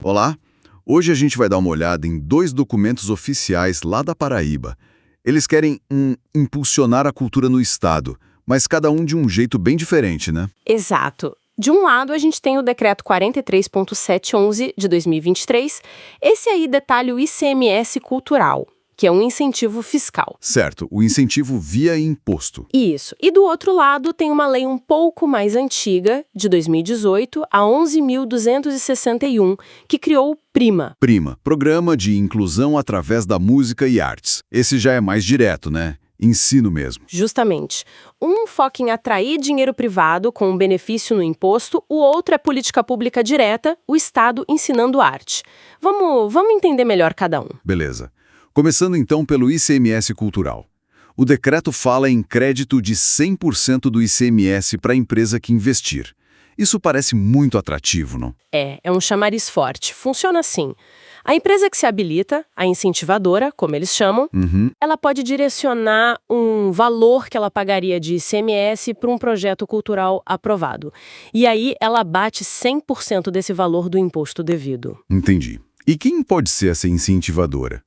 Olá! Hoje a gente vai dar uma olhada em dois documentos oficiais lá da Paraíba. Eles querem impulsionar a cultura no Estado, mas cada um de um jeito bem diferente, né? Exato. De um lado, a gente tem o Decreto 43.711 de 2023. Esse aí detalha o ICMS cultural, que é um incentivo fiscal. Certo, o incentivo via imposto. Isso. E do outro lado, tem uma lei um pouco mais antiga, de 2018, a 11.261, que criou o PRIMA. Prima, Programa de Inclusão através da Música e Artes. Esse já é mais direto, né? Ensino mesmo. Justamente. Um foca em atrair dinheiro privado com um benefício no imposto, o outro é política pública direta, o Estado ensinando arte. Vamos entender melhor cada um. Beleza. Começando então pelo ICMS cultural. O decreto fala em crédito de 100% do ICMS para a empresa que investir. Isso parece muito atrativo, não? É um chamariz forte. Funciona assim. A empresa que se habilita, a incentivadora, como eles chamam, ela pode direcionar um valor que ela pagaria de ICMS para um projeto cultural aprovado. E aí ela bate 100% desse valor do imposto devido. Entendi. E quem pode ser essa incentivadora?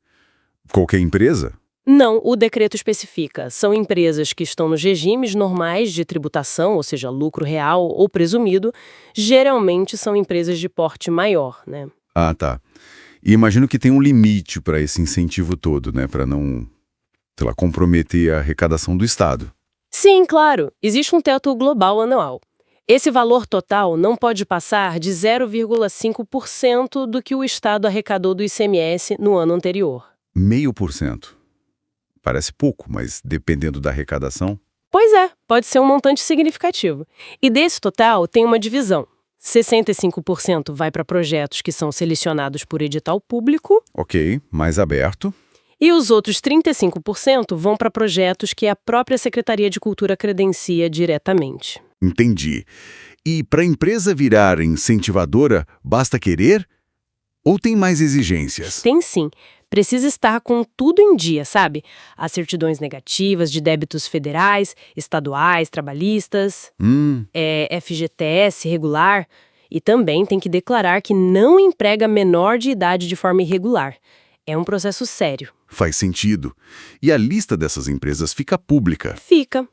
Qualquer empresa? Não, o decreto especifica. São empresas que estão nos regimes normais de tributação, ou seja, lucro real ou presumido. Geralmente são empresas de porte maior, né? Ah, tá. E imagino que tem um limite para esse incentivo todo, né? Para não, sei lá, comprometer a arrecadação do Estado. Sim, claro. Existe um teto global anual. Esse valor total não pode passar de 0,5% do que o Estado arrecadou do ICMS no ano anterior. 0,5%. Parece pouco, mas dependendo da arrecadação... Pois é, pode ser um montante significativo. E desse total tem uma divisão. 65% vai para projetos que são selecionados por edital público. Ok, mais aberto. E os outros 35% vão para projetos que a própria Secretaria de Cultura credencia diretamente. Entendi. E para a empresa virar incentivadora, basta querer? Ou tem mais exigências? Tem sim. Precisa estar com tudo em dia, sabe? As certidões negativas de débitos federais, estaduais, trabalhistas, FGTS regular, e também tem que declarar que não emprega menor de idade de forma irregular. É um processo sério. Faz sentido. E a lista dessas empresas fica pública? Fica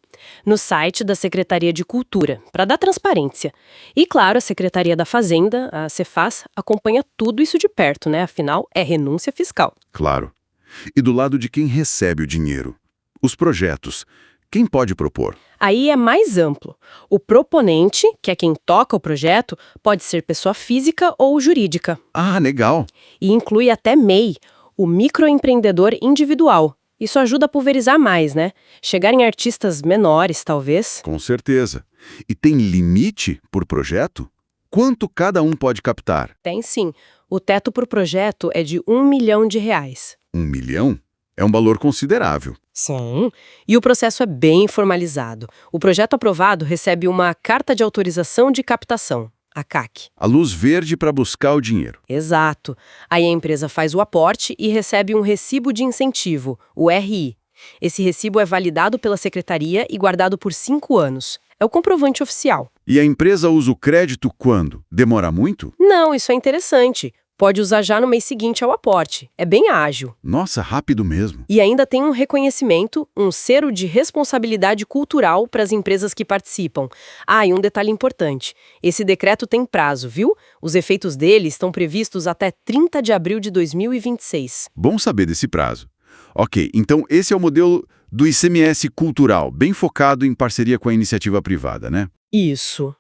no site da Secretaria de Cultura, para dar transparência. E, claro, a Secretaria da Fazenda, a Cefaz, acompanha tudo isso de perto, né? Afinal, é renúncia fiscal. Claro. E do lado de quem recebe o dinheiro? Os projetos. Quem pode propor? Aí é mais amplo. O proponente, que é quem toca o projeto, pode ser pessoa física ou jurídica. Ah, legal. E inclui até MEI, o microempreendedor individual. Isso ajuda a pulverizar mais, né? Chegar em artistas menores, talvez. Com certeza. E tem limite por projeto? Quanto cada um pode captar? Tem sim. O teto por projeto é de R$ 1 milhão. 1 milhão? É um valor considerável. Sim. E o processo é bem formalizado. O projeto aprovado recebe uma Carta de Autorização de Captação, a CAC. A luz verde para buscar o dinheiro. Exato. Aí a empresa faz o aporte e recebe um recibo de incentivo, o RI. Esse recibo é validado pela secretaria e guardado por 5 anos. É o comprovante oficial. E a empresa usa o crédito quando? Demora muito? Não, isso é interessante. Pode usar já no mês seguinte ao aporte. É bem ágil. Nossa, rápido mesmo. E ainda tem um reconhecimento, um selo de responsabilidade cultural para as empresas que participam. Ah, e um detalhe importante. Esse decreto tem prazo, viu? Os efeitos dele estão previstos até 30 de abril de 2026. Bom saber desse prazo. Ok, então esse é o modelo do ICMS cultural, bem focado em parceria com a iniciativa privada, né? Isso.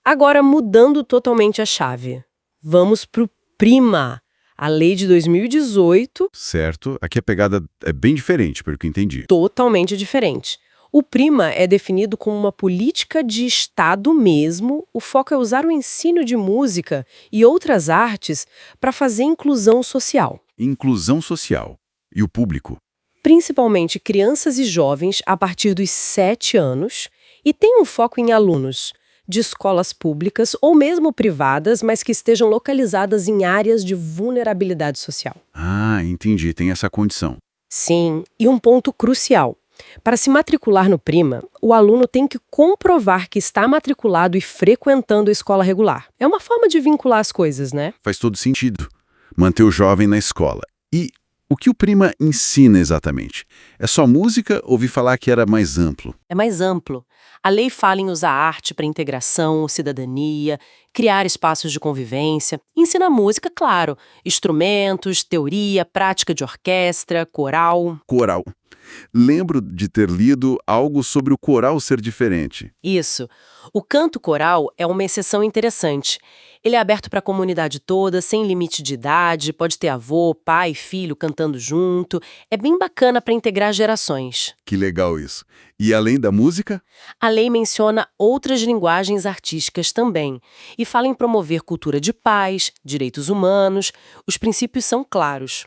Agora, mudando totalmente a chave. Vamos para o PRIMA, a lei de 2018. Certo. Aqui a pegada é bem diferente, pelo que eu entendi. Totalmente diferente. O PRIMA é definido como uma política de Estado mesmo. O foco é usar o ensino de música e outras artes para fazer inclusão social. Inclusão social. E o público? Principalmente crianças e jovens a partir dos 7 anos, e tem um foco em alunos de escolas públicas ou mesmo privadas, mas que estejam localizadas em áreas de vulnerabilidade social. Ah, entendi. Tem essa condição. Sim, e um ponto crucial. Para se matricular no Prima, o aluno tem que comprovar que está matriculado e frequentando a escola regular. É uma forma de vincular as coisas, né? Faz todo sentido. Manter o jovem na escola. E o que o Prima ensina exatamente? É só música? Ouvi falar que era mais amplo. É mais amplo. A lei fala em usar arte para integração, cidadania, criar espaços de convivência. Ensina música, claro, instrumentos, teoria, prática de orquestra, coral. Coral. Lembro de ter lido algo sobre o coral ser diferente. Isso. O canto coral é uma exceção interessante. Ele é aberto para a comunidade toda, sem limite de idade, pode ter avô, pai, filho cantando junto. É bem bacana para integrar gerações. Que legal isso. E além da música? A lei menciona outras linguagens artísticas também e fala em promover cultura de paz, direitos humanos. Os princípios são claros.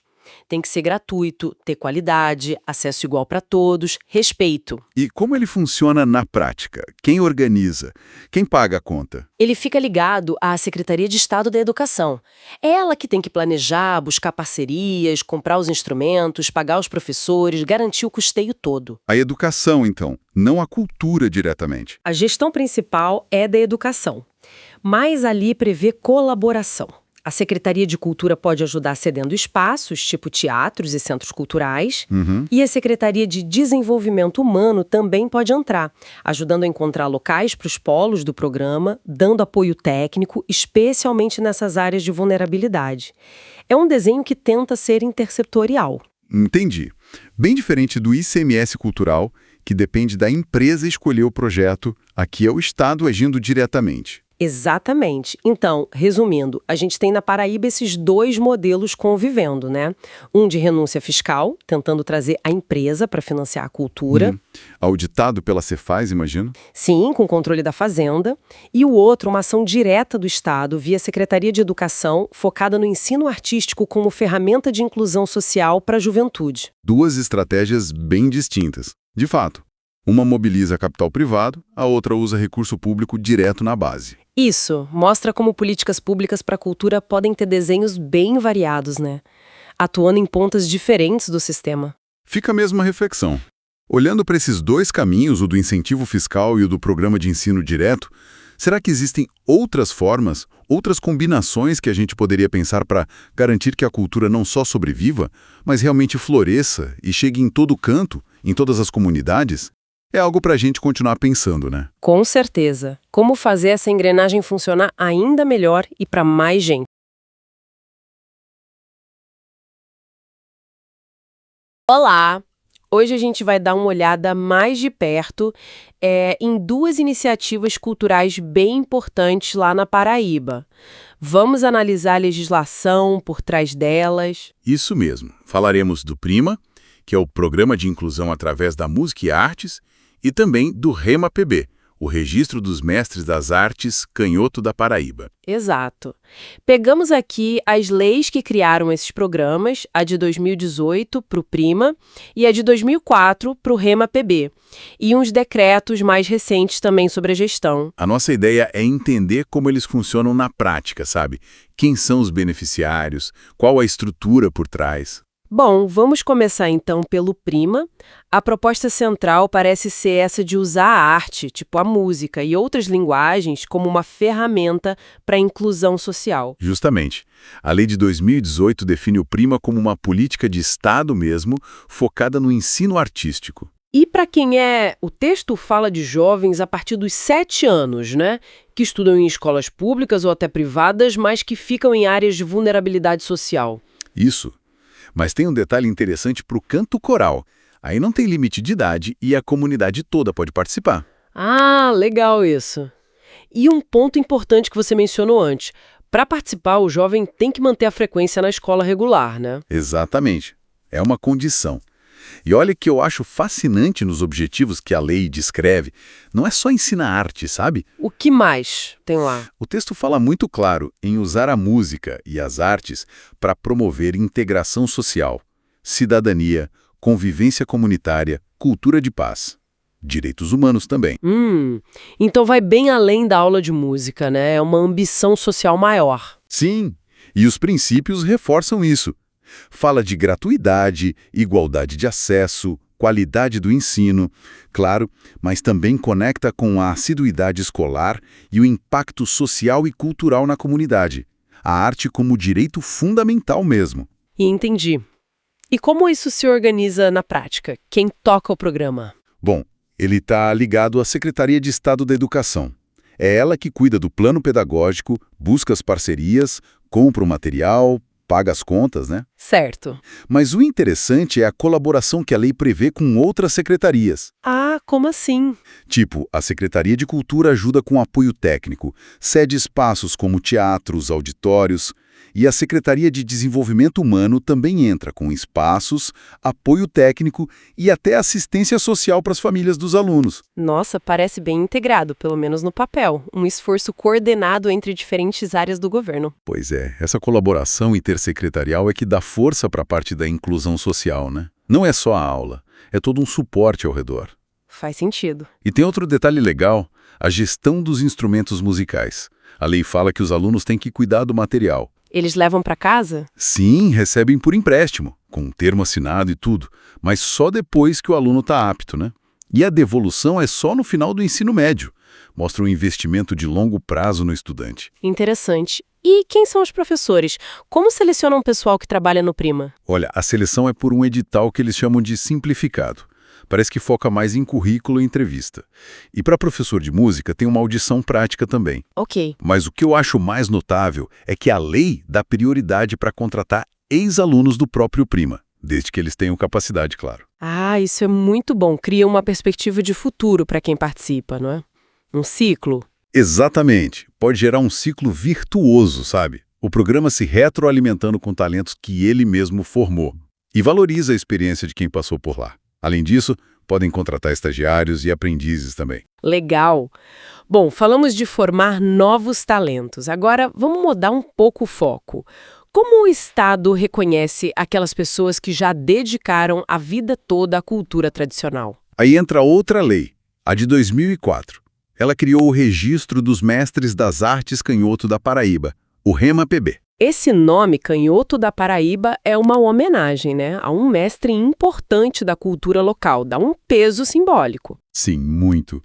Tem que ser gratuito, ter qualidade, acesso igual para todos, respeito. E como ele funciona na prática? Quem organiza? Quem paga a conta? Ele fica ligado à Secretaria de Estado da Educação. É ela que tem que planejar, buscar parcerias, comprar os instrumentos, pagar os professores, garantir o custeio todo. A educação, então, não a cultura diretamente. A gestão principal é da educação, mas ali prevê colaboração. A Secretaria de Cultura pode ajudar cedendo espaços, tipo teatros e centros culturais, e a Secretaria de Desenvolvimento Humano também pode entrar, ajudando a encontrar locais para os polos do programa, dando apoio técnico, especialmente nessas áreas de vulnerabilidade. É um desenho que tenta ser intersetorial. Entendi. Bem diferente do ICMS cultural, que depende da empresa escolher o projeto, aqui é o Estado agindo diretamente. Exatamente. Então, resumindo, a gente tem na Paraíba esses dois modelos convivendo, né? Um de renúncia fiscal, tentando trazer a empresa para financiar a cultura. Auditado pela Cefaz, imagino? Sim, com controle da Fazenda. E o outro, uma ação direta do Estado, via Secretaria de Educação, focada no ensino artístico como ferramenta de inclusão social para a juventude. Duas estratégias bem distintas. De fato, uma mobiliza capital privado, a outra usa recurso público direto na base. Isso mostra como políticas públicas para a cultura podem ter desenhos bem variados, né? Atuando em pontas diferentes do sistema. Fica a mesma reflexão. Olhando para esses dois caminhos, o do incentivo fiscal e o do programa de ensino direto, será que existem outras formas, outras combinações que a gente poderia pensar para garantir que a cultura não só sobreviva, mas realmente floresça e chegue em todo canto, em todas as comunidades? É algo para a gente continuar pensando, né? Com certeza. Como fazer essa engrenagem funcionar ainda melhor e para mais gente. Olá! Hoje a gente vai dar uma olhada mais de perto em duas iniciativas culturais bem importantes lá na Paraíba. Vamos analisar a legislação por trás delas. Isso mesmo. Falaremos do Prima, que é o Programa de Inclusão através da Música e Artes, e também do REMA-PB, o Registro dos Mestres das Artes Canhoto da Paraíba. Exato. Pegamos aqui as leis que criaram esses programas, a de 2018 para o Prima e a de 2004 para o REMA-PB, e uns decretos mais recentes também sobre a gestão. A nossa ideia é entender como eles funcionam na prática, sabe? Quem são os beneficiários, qual a estrutura por trás. Bom, vamos começar então pelo Prima. A proposta central parece ser essa de usar a arte, tipo a música e outras linguagens, como uma ferramenta para a inclusão social. Justamente. A lei de 2018 define o Prima como uma política de Estado mesmo, focada no ensino artístico. E para quem o texto fala de jovens a partir dos 7 anos, né? Que estudam em escolas públicas ou até privadas, mas que ficam em áreas de vulnerabilidade social. Isso. Mas tem um detalhe interessante para o canto coral. Aí não tem limite de idade e a comunidade toda pode participar. Ah, legal isso. E um ponto importante que você mencionou antes. Para participar, o jovem tem que manter a frequência na escola regular, né? Exatamente. É uma condição. E olha que eu acho fascinante nos objetivos que a lei descreve. Não é só ensinar arte, sabe? O que mais tem lá? O texto fala muito claro em usar a música e as artes para promover integração social, cidadania, convivência comunitária, cultura de paz. Direitos humanos também. Então vai bem além da aula de música, né? É uma ambição social maior. Sim, e os princípios reforçam isso. Fala de gratuidade, igualdade de acesso, qualidade do ensino, claro, mas também conecta com a assiduidade escolar e o impacto social e cultural na comunidade. A arte como direito fundamental mesmo. E entendi. E como isso se organiza na prática? Quem toca o programa? Bom, ele está ligado à Secretaria de Estado da Educação. É ela que cuida do plano pedagógico, busca as parcerias, compra o material, paga as contas, né? Certo. Mas o interessante é a colaboração que a lei prevê com outras secretarias. Ah, como assim? Tipo, a Secretaria de Cultura ajuda com apoio técnico, cede espaços como teatros, auditórios, e a Secretaria de Desenvolvimento Humano também entra com espaços, apoio técnico e até assistência social para as famílias dos alunos. Nossa, parece bem integrado, pelo menos no papel. Um esforço coordenado entre diferentes áreas do governo. Pois é, essa colaboração intersecretarial é que dá força para a parte da inclusão social, né? Não é só a aula, é todo um suporte ao redor. Faz sentido. E tem outro detalhe legal, a gestão dos instrumentos musicais. A lei fala que os alunos têm que cuidar do material. Eles levam para casa? Sim, recebem por empréstimo, com um termo assinado e tudo, mas só depois que o aluno está apto, né? E a devolução é só no final do ensino médio. Mostra um investimento de longo prazo no estudante. Interessante. E quem são os professores? Como selecionam o pessoal que trabalha no Prima? Olha, a seleção é por um edital que eles chamam de simplificado. Parece que foca mais em currículo e entrevista. E para professor de música tem uma audição prática também. Ok. Mas o que eu acho mais notável é que a lei dá prioridade para contratar ex-alunos do próprio Prima, desde que eles tenham capacidade, claro. Ah, isso é muito bom. Cria uma perspectiva de futuro para quem participa, não é? Um ciclo. Exatamente. Pode gerar um ciclo virtuoso, sabe? O programa se retroalimentando com talentos que ele mesmo formou. E valoriza a experiência de quem passou por lá. Além disso, podem contratar estagiários e aprendizes também. Legal. Bom, falamos de formar novos talentos. Agora, vamos mudar um pouco o foco. Como o Estado reconhece aquelas pessoas que já dedicaram a vida toda à cultura tradicional? Aí entra outra lei, a de 2004. Ela criou o Registro dos Mestres das Artes Canhoto da Paraíba, o REMA-PB. Esse nome, Canhoto da Paraíba, é uma homenagem, né, a um mestre importante da cultura local, dá um peso simbólico. Sim, muito.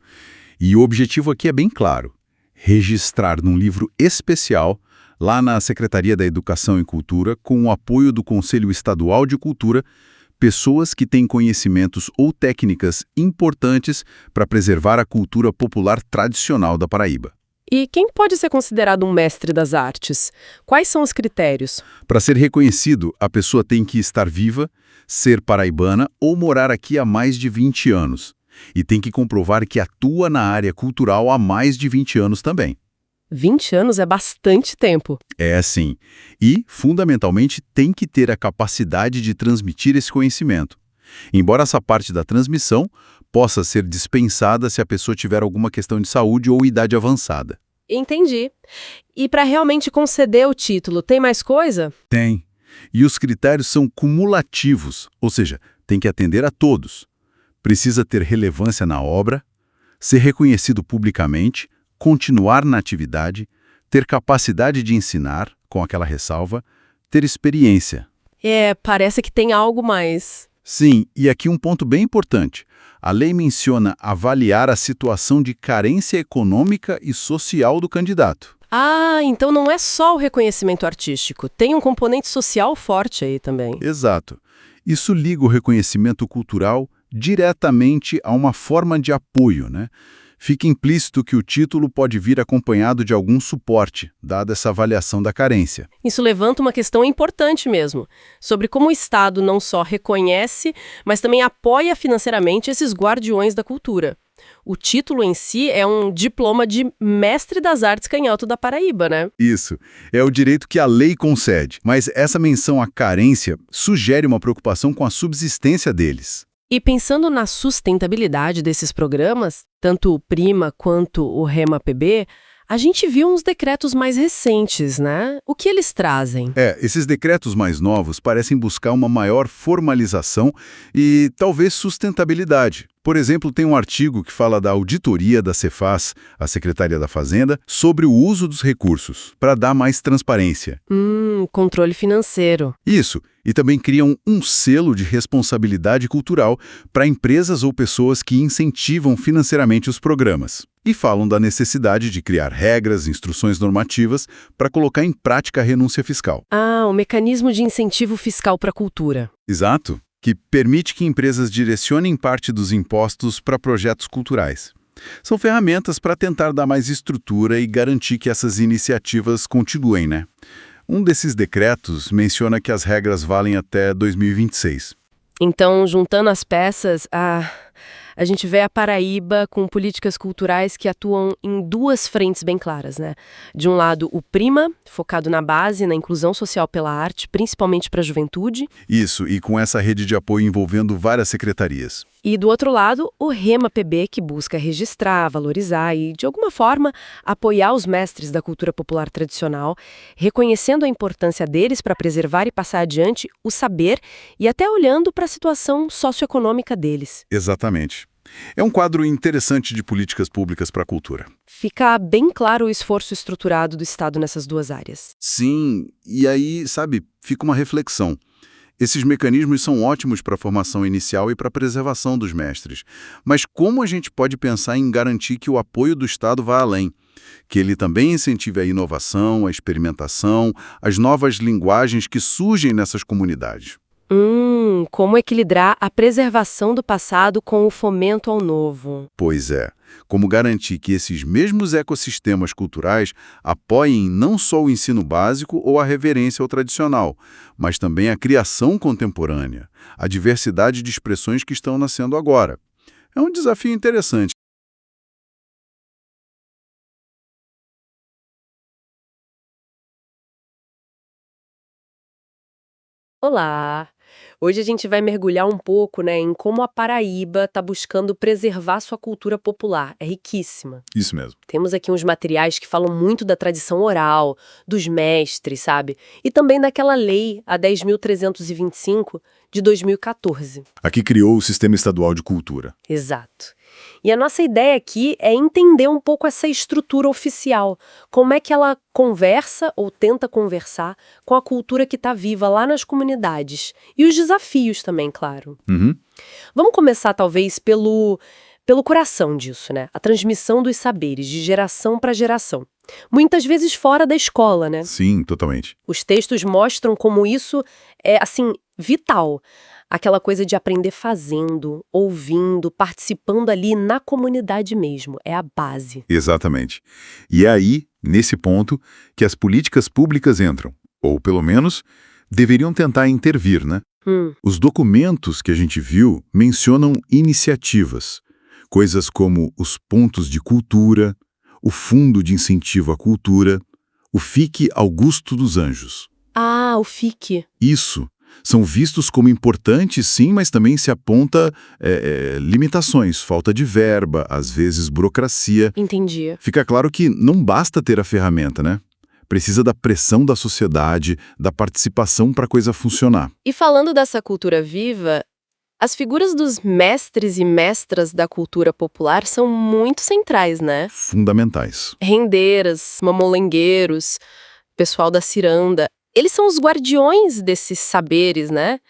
E o objetivo aqui é bem claro, registrar num livro especial, lá na Secretaria da Educação e Cultura, com o apoio do Conselho Estadual de Cultura, pessoas que têm conhecimentos ou técnicas importantes para preservar a cultura popular tradicional da Paraíba. E quem pode ser considerado um mestre das artes? Quais são os critérios? Para ser reconhecido, a pessoa tem que estar viva, ser paraibana ou morar aqui há mais de 20 anos. E tem que comprovar que atua na área cultural há mais de 20 anos também. 20 anos é bastante tempo. É sim. E, fundamentalmente, tem que ter a capacidade de transmitir esse conhecimento. Embora essa parte da transmissão possa ser dispensada se a pessoa tiver alguma questão de saúde ou idade avançada. Entendi. E para realmente conceder o título, tem mais coisa? Tem. E os critérios são cumulativos, ou seja, tem que atender a todos. Precisa ter relevância na obra, ser reconhecido publicamente, continuar na atividade, ter capacidade de ensinar, com aquela ressalva, ter experiência. Parece que tem algo mais. Sim, e aqui um ponto bem importante. A lei menciona avaliar a situação de carência econômica e social do candidato. Ah, então não é só o reconhecimento artístico, tem um componente social forte aí também. Exato. Isso liga o reconhecimento cultural diretamente a uma forma de apoio, né? Fica implícito que o título pode vir acompanhado de algum suporte, dada essa avaliação da carência. Isso levanta uma questão importante mesmo, sobre como o Estado não só reconhece, mas também apoia financeiramente esses guardiões da cultura. O título em si é um diploma de Mestre das Artes Canhoto da Paraíba, né? Isso, é o direito que a lei concede, mas essa menção à carência sugere uma preocupação com a subsistência deles. E pensando na sustentabilidade desses programas, tanto o Prima quanto o REMA-PB, a gente viu uns decretos mais recentes, né? O que eles trazem? Esses decretos mais novos parecem buscar uma maior formalização e talvez sustentabilidade, Por exemplo, tem um artigo que fala da auditoria da Cefaz, a Secretaria da Fazenda, sobre o uso dos recursos, para dar mais transparência. Controle financeiro. Isso, e também criam um selo de responsabilidade cultural para empresas ou pessoas que incentivam financeiramente os programas. E falam da necessidade de criar regras, instruções normativas para colocar em prática a renúncia fiscal. O mecanismo de incentivo fiscal para a cultura. Exato, que permite que empresas direcionem parte dos impostos para projetos culturais. São ferramentas para tentar dar mais estrutura e garantir que essas iniciativas continuem, né? Um desses decretos menciona que as regras valem até 2026. Então, juntando as peças, a gente vê a Paraíba com políticas culturais que atuam em duas frentes bem claras, né? De um lado, o Prima, focado na base, na inclusão social pela arte, principalmente para a juventude. Isso, e com essa rede de apoio envolvendo várias secretarias. E do outro lado, o Rema-PB, que busca registrar, valorizar e, de alguma forma, apoiar os mestres da cultura popular tradicional, reconhecendo a importância deles para preservar e passar adiante o saber e até olhando para a situação socioeconômica deles. Exatamente. É um quadro interessante de políticas públicas para a cultura. Fica bem claro o esforço estruturado do Estado nessas duas áreas. Sim, e aí, sabe, fica uma reflexão. Esses mecanismos são ótimos para a formação inicial e para a preservação dos mestres. Mas como a gente pode pensar em garantir que o apoio do Estado vá além? Que ele também incentive a inovação, a experimentação, as novas linguagens que surgem nessas comunidades. Como equilibrar a preservação do passado com o fomento ao novo. Pois é. Como garantir que esses mesmos ecossistemas culturais apoiem não só o ensino básico ou a reverência ao tradicional, mas também a criação contemporânea, a diversidade de expressões que estão nascendo agora. É um desafio interessante. Olá! Hoje a gente vai mergulhar um pouco, né, em como a Paraíba está buscando preservar sua cultura popular. É riquíssima. Isso mesmo. Temos aqui uns materiais que falam muito da tradição oral, dos mestres, sabe? E também daquela lei, a 10.325, de 2014. Aqui criou o Sistema Estadual de Cultura. Exato. E a nossa ideia aqui é entender um pouco essa estrutura oficial, como é que ela conversa ou tenta conversar com a cultura que está viva lá nas comunidades. E os desafios também, claro. Vamos começar talvez pelo coração disso, né? A transmissão dos saberes, de geração para geração. Muitas vezes fora da escola, né? Sim, totalmente. Os textos mostram como isso é, assim, vital. Aquela coisa de aprender fazendo, ouvindo, participando ali na comunidade mesmo. É a base. Exatamente. E é aí, nesse ponto, que as políticas públicas entram. Ou, pelo menos, deveriam tentar intervir, né? Os documentos que a gente viu mencionam iniciativas. Coisas como os pontos de cultura, o Fundo de Incentivo à Cultura, o FIC Augusto dos Anjos. O FIC. Isso. São vistos como importantes, sim, mas também se aponta limitações, falta de verba, às vezes burocracia. Entendi. Fica claro que não basta ter a ferramenta, né? Precisa da pressão da sociedade, da participação para a coisa funcionar. E falando dessa cultura viva, as figuras dos mestres e mestras da cultura popular são muito centrais, né? Fundamentais. Rendeiras, mamolengueiros, pessoal da ciranda. Eles são os guardiões desses saberes, né?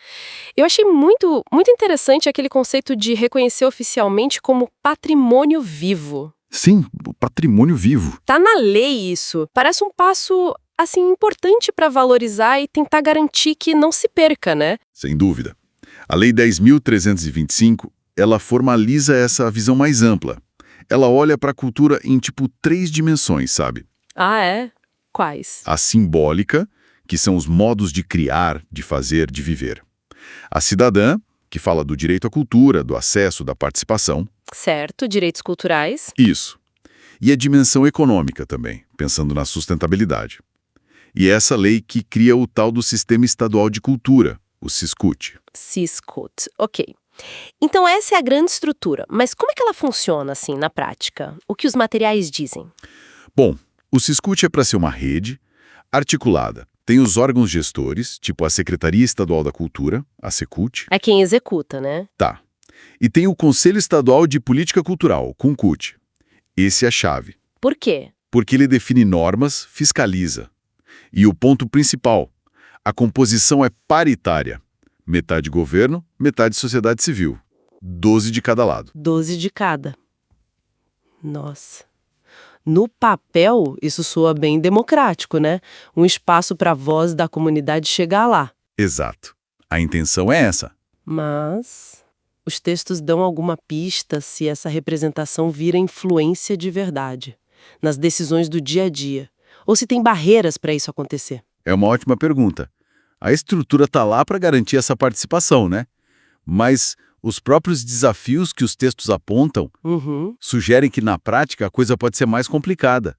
Eu achei muito interessante aquele conceito de reconhecer oficialmente como patrimônio vivo. Sim, o patrimônio vivo. Tá na lei isso. Parece um passo, assim, importante para valorizar e tentar garantir que não se perca, né? Sem dúvida. A Lei 10.325, ela formaliza essa visão mais ampla. Ela olha para a cultura em, 3 dimensões, sabe? É? Quais? A simbólica, que são os modos de criar, de fazer, de viver. A cidadã, que fala do direito à cultura, do acesso, da participação. Certo, direitos culturais. Isso. E a dimensão econômica também, pensando na sustentabilidade. E essa lei que cria o tal do Sistema Estadual de Cultura, o SISCUT. SISCUT, ok. Então essa é a grande estrutura, mas como é que ela funciona, assim, na prática? O que os materiais dizem? Bom, o SISCUT é para ser uma rede articulada. Tem os órgãos gestores, tipo a Secretaria Estadual da Cultura, a SECUT. É quem executa, né? Tá. E tem o Conselho Estadual de Política Cultural, CONCUT. Esse é a chave. Por quê? Porque ele define normas, fiscaliza. E o ponto principal, a composição é paritária. Metade governo, metade sociedade civil. 12 de cada lado. 12 de cada. Nossa. No papel, isso soa bem democrático, né? Um espaço para a voz da comunidade chegar lá. Exato. A intenção é essa. Mas os textos dão alguma pista se essa representação vira influência de verdade nas decisões do dia a dia, ou se tem barreiras para isso acontecer. É uma ótima pergunta. A estrutura está lá para garantir essa participação, né? Mas os próprios desafios que os textos apontam sugerem que, na prática, a coisa pode ser mais complicada.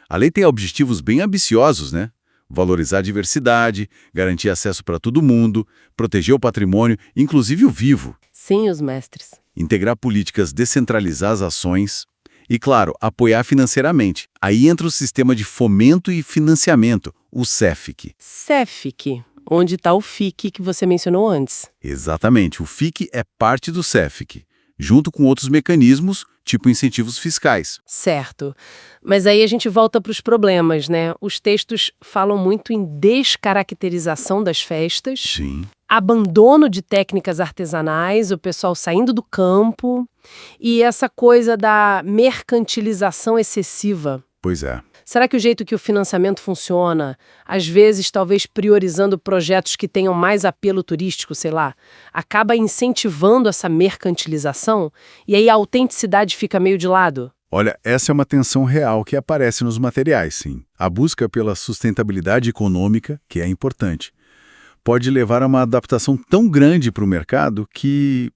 A lei tem objetivos bem ambiciosos, né? Valorizar a diversidade, garantir acesso para todo mundo, proteger o patrimônio, inclusive o vivo. Sim, os mestres. Integrar políticas, descentralizar as ações e, claro, apoiar financeiramente. Aí entra o sistema de fomento e financiamento, o CEFIC. CEFIC, onde está o FIC que você mencionou antes. Exatamente, o FIC é parte do CEFIC, junto com outros mecanismos, tipo incentivos fiscais. Certo. Mas aí a gente volta para os problemas, né? Os textos falam muito em descaracterização das festas. Sim. Abandono de técnicas artesanais, o pessoal saindo do campo, e essa coisa da mercantilização excessiva. Pois é. Será que o jeito que o financiamento funciona, às vezes talvez priorizando projetos que tenham mais apelo turístico, sei lá, acaba incentivando essa mercantilização e aí a autenticidade fica meio de lado? Olha, essa é uma tensão real que aparece nos materiais, sim. A busca pela sustentabilidade econômica, que é importante, pode levar a uma adaptação tão grande para o mercado que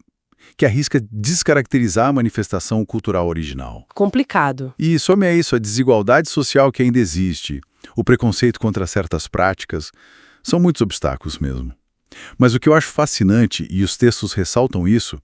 arrisca descaracterizar a manifestação cultural original. Complicado. E some a isso, a desigualdade social que ainda existe, o preconceito contra certas práticas, são muitos obstáculos mesmo. Mas o que eu acho fascinante, e os textos ressaltam isso,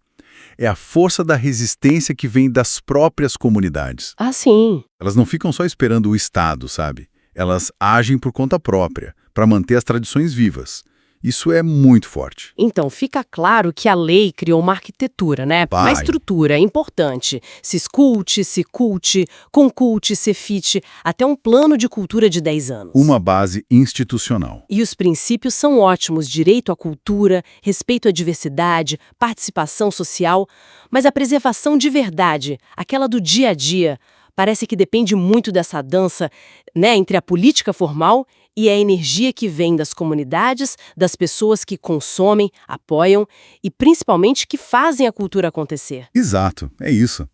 é a força da resistência que vem das próprias comunidades. Ah, sim. Elas não ficam só esperando o Estado, sabe? Elas agem por conta própria, para manter as tradições vivas. Isso é muito forte. Então, fica claro que a lei criou uma arquitetura, né? Uma estrutura importante. Siscult, Cicult, Concult, Cefit, até um plano de cultura de 10 anos. Uma base institucional. E os princípios são ótimos: direito à cultura, respeito à diversidade, participação social, mas a preservação de verdade, aquela do dia a dia, parece que depende muito dessa dança, né, entre a política formal e a energia que vem das comunidades, das pessoas que consomem, apoiam e principalmente que fazem a cultura acontecer. Exato, é isso.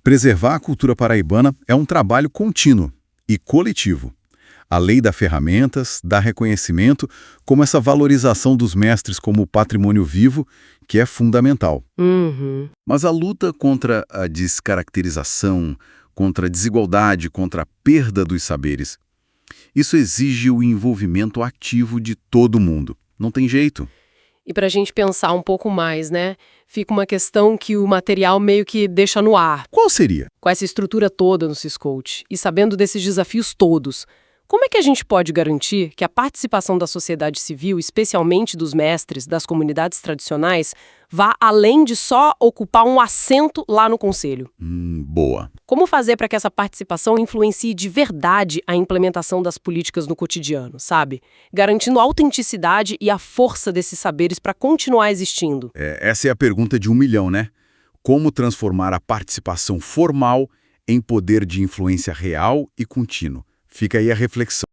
Preservar a cultura paraibana é um trabalho contínuo e coletivo. A lei dá ferramentas, dá reconhecimento, como essa valorização dos mestres como patrimônio vivo, que é fundamental. Mas a luta contra a descaracterização, contra a desigualdade, contra a perda dos saberes, isso exige o envolvimento ativo de todo mundo. Não tem jeito. E para a gente pensar um pouco mais, né? Fica uma questão que o material meio que deixa no ar. Qual seria? Com essa estrutura toda no Siscult e sabendo desses desafios todos, como é que a gente pode garantir que a participação da sociedade civil, especialmente dos mestres, das comunidades tradicionais, vá além de só ocupar um assento lá no conselho? Boa. Como fazer para que essa participação influencie de verdade a implementação das políticas no cotidiano, sabe? Garantindo a autenticidade e a força desses saberes para continuar existindo. Essa é a pergunta de 1 milhão, né? Como transformar a participação formal em poder de influência real e contínuo? Fica aí a reflexão.